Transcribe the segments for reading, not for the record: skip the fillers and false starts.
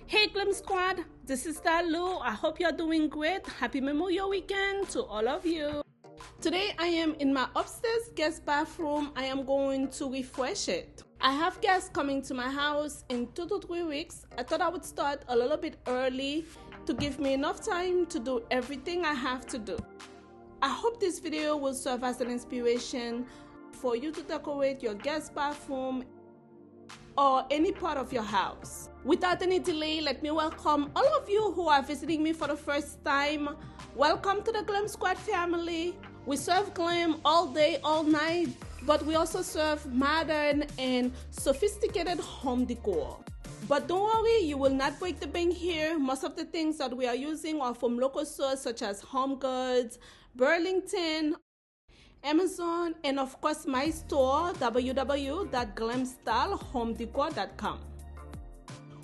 Hey Glam Squad, this is Dalou. I hope you're doing great. Happy Memorial Weekend to all of you. Today I am in my upstairs guest bathroom. I am going to refresh it. I have guests coming to my house in 2 to 3 weeks. I thought I would start a little bit early to give me enough time to do everything I have to do. I hope this video will serve as an inspiration for you to decorate your guest bathroom or any part of your house. Without any delay, let me welcome all of you who are visiting me for the first time. Welcome to the Glam Squad family. We serve glam all day, all night, but we also serve modern and sophisticated home decor. But don't worry, you will not break the bank here. Most of the things that we are using are from local stores such as Home Goods, Burlington, Amazon, and of course my store, www.glamstylehomedecor.com.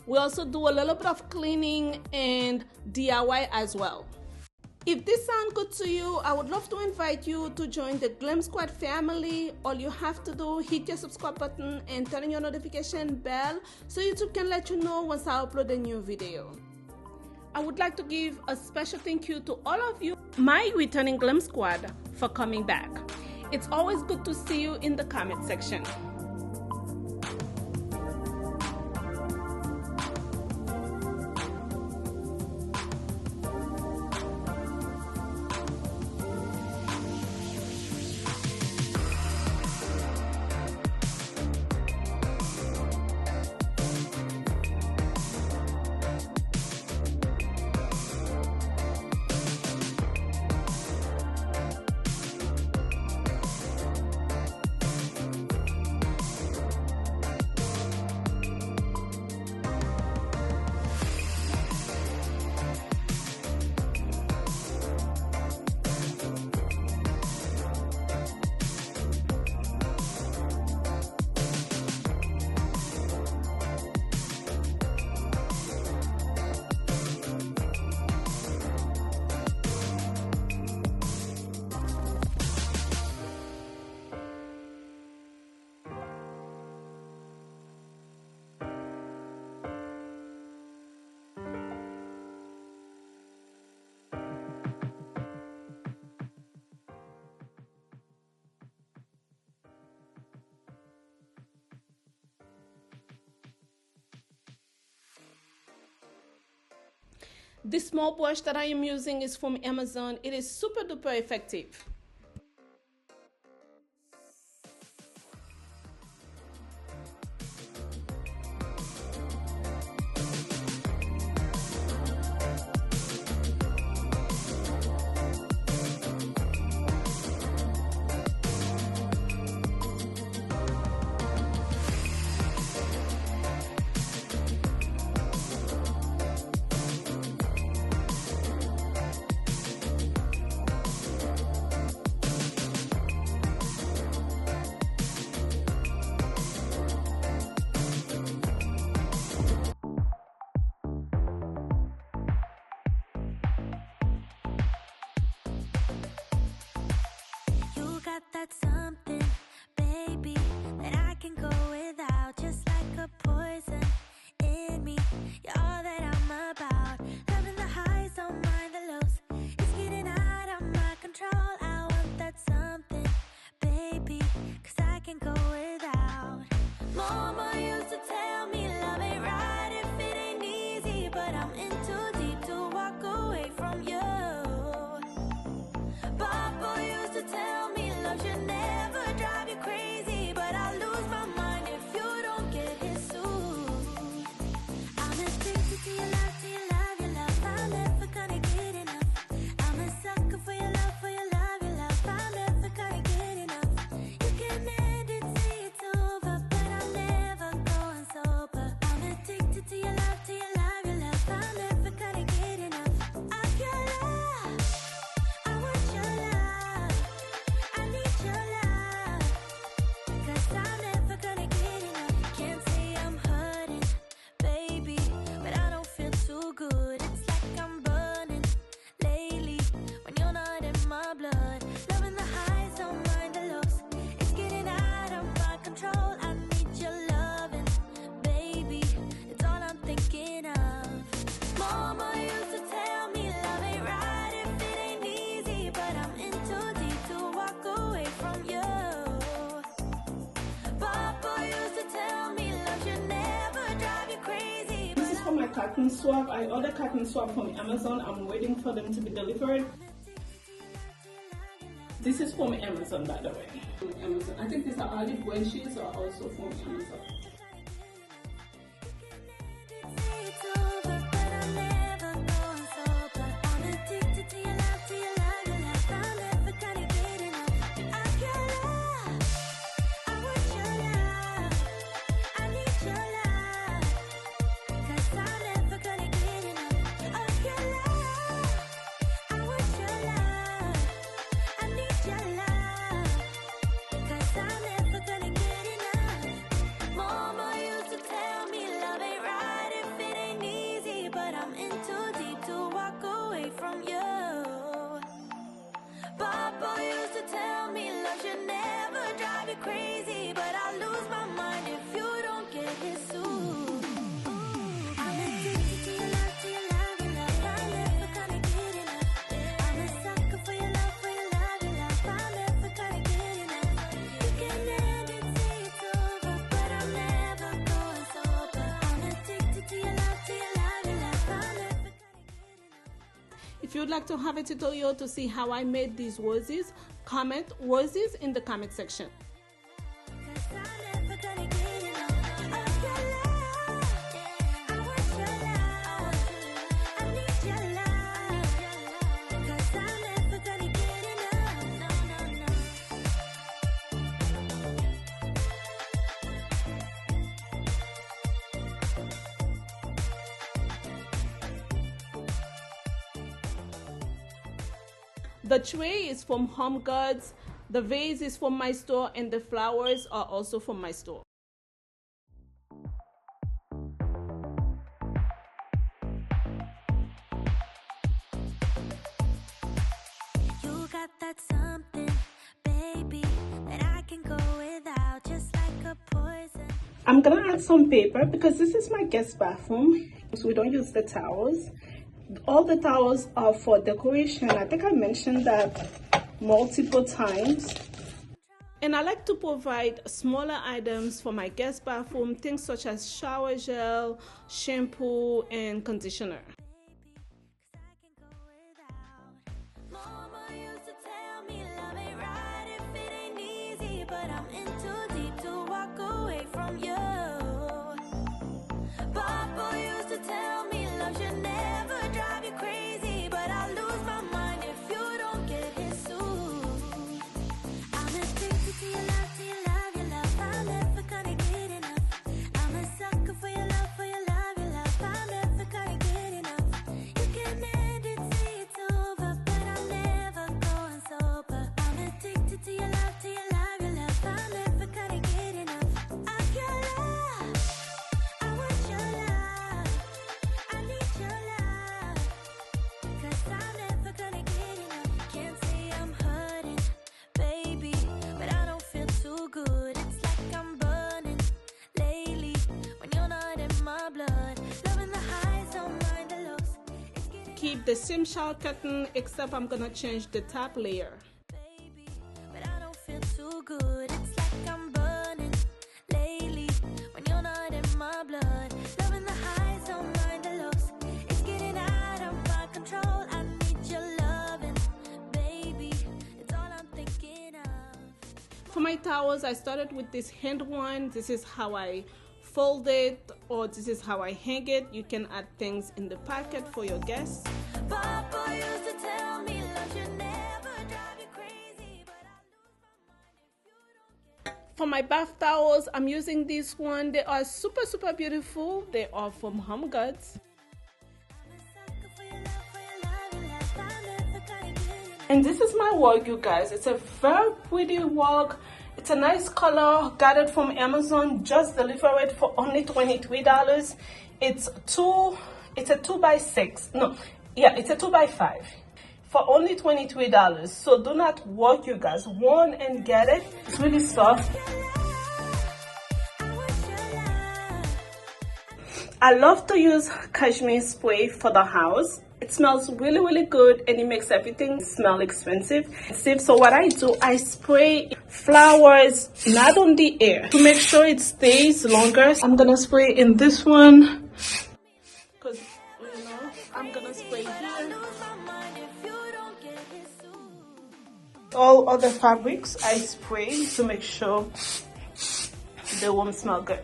We also do a little bit of cleaning and DIY as well. If this sounds good to you, I would love to invite you to join the Glam Squad family. All you have to do, hit your subscribe button and turn on your notification bell so YouTube can let you know once I upload a new video. I would like to give a special thank you to all of you, my returning Glam Squad, for coming back. It's always good to see you in the comment section. This small brush that I am using is from Amazon. It is super duper effective. That's something, baby, that I can go without, just like a poison in me. You're all that I'm about. Loving the highs, don't mind the lows. It's getting out of my control. I want that something, baby, 'cause I can go without. Mama used to tell me love ain't right if it ain't easy, but I'm in too deep to walk away from you. Papa used to tell me love should never drive you crazy, but cotton swab. I ordered cotton swab from Amazon. I'm waiting for them to be delivered. This is from Amazon, by the way. Amazon. I think these are olive branches are also from Amazon. Crazy, but I lose my mind if you don't get it soon. I'm addicted to your love, to your love, your love. I'm never gonna get enough. I'm a sucker for your love, for your love, your love. I'm never gonna get enough. You can end it, say it's over, but I'm never going sober. I'm addicted to your love, to your love, your love. I'm never gonna get enough. If you'd like to have a tutorial to see how I made these roses, comment roses in the comment section. The tray is from Home Goods, the vase is from my store, and the flowers are also from my store. You got that something, baby, that I can go without, just like a poison. I'm gonna add some paper because this is my guest bathroom, so we don't use the towels. All the towels are for decoration. I think I mentioned that multiple times. And I like to provide smaller items for my guest bathroom, things such as shower gel, shampoo, and conditioner. Mama used to tell me love ain't right if it ain't easy, but I'm in too deep to walk away from you. Papa used to tell me love should never drive you crazy, but I lose my mind if you don't get it soon. I'm addicted to your love, to your love, your love. I'm never gonna get enough. I'm a sucker for your love, for your love, your love. I'm never gonna get enough. You can end it, say it's over, but I'm never going sober. I'm addicted to your love, to your love, your love. I'm never gonna get enough of your love. I want your love. I need your love. 'Cause I'm never gonna get enough. Can't say I'm hurting, baby, but I don't feel too good. It's like I'm burning lately when you're not in my blood. Loving the highs, don't mind the lows. It's getting Keep the same shower curtain, except I'm gonna change the top layer. baby, but I don't feel too good. It's like I'm burning lately when you're not in my blood. Loving the highs, don't mind the lows. It's getting out of my control. I need your loving, baby. It's all I'm thinking of. For my towels, I started with this hand one. This is how I fold it, or this is how I hang it. You can add things in the packet for your guests. Papa used to tell me love should never drive you crazy, but I lose my mind if you don't get. For my bath towels, I'm using this one. They are super beautiful. They are from Home Goods. I'm a sucker for your love, for your love, your love. I'm never gonna get enough. And this is my rug, you guys. It's a very pretty rug. It's a nice color. Got it from Amazon. Just delivered it for only $23. It's a 2x6. No, yeah, it's a 2x5 for only $23. So do not work, you guys. Run and get it. It's really soft. I love to use cashmere spray for the house. It smells really good, and it makes everything smell expensive. So what I do, I spray flowers not on the air to make sure it stays longer. I'm gonna spray in this one because right here. All other fabrics I spray to make sure they won't smell good.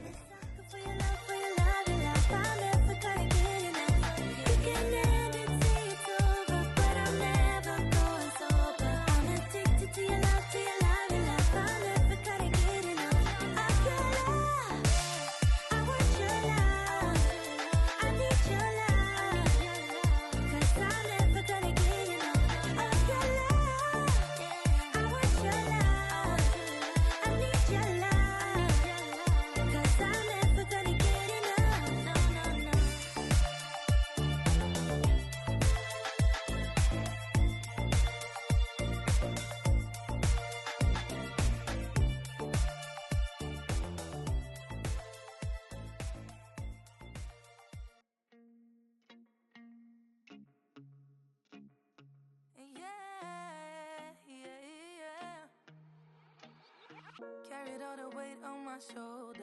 Carried all the weight on my shoulder.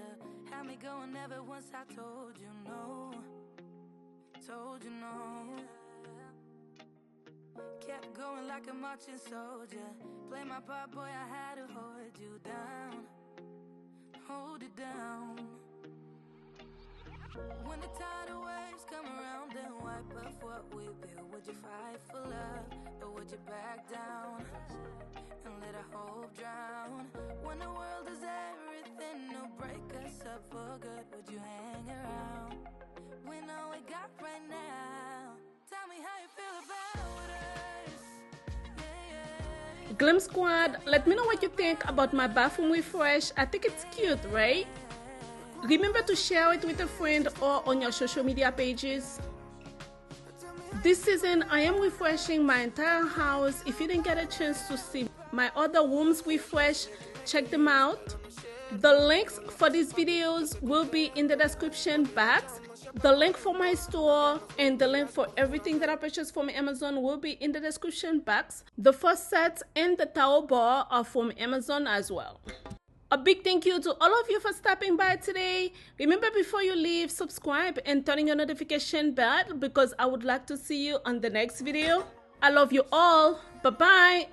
Had me going ever once I told you no. Told you no. Kept going like a marching soldier. Play my part, boy, I had to hold you down. Hold it down. When the tidal waves come around and wipe off what we built, would you fight for love or would you back down and let our hope drown? When the world is everything to break us up for good, would you hang around? We know we got right now. Tell me how you feel about us. Yeah, yeah. Glam Squad, let me know what you think about my bathroom refresh. I think it's cute, right? Remember to share it with a friend or on your social media pages. This season, I am refreshing my entire house. If you didn't get a chance to see my other rooms refresh, check them out. The links for these videos will be in the description box. The link for my store and the link for everything that I purchased from Amazon will be in the description box. The first set and the towel bar are from Amazon as well. A big thank you to all of you for stopping by today. Remember, before you leave, subscribe and turn on your notification bell because I would like to see you on the next video. I love you all. Bye-bye.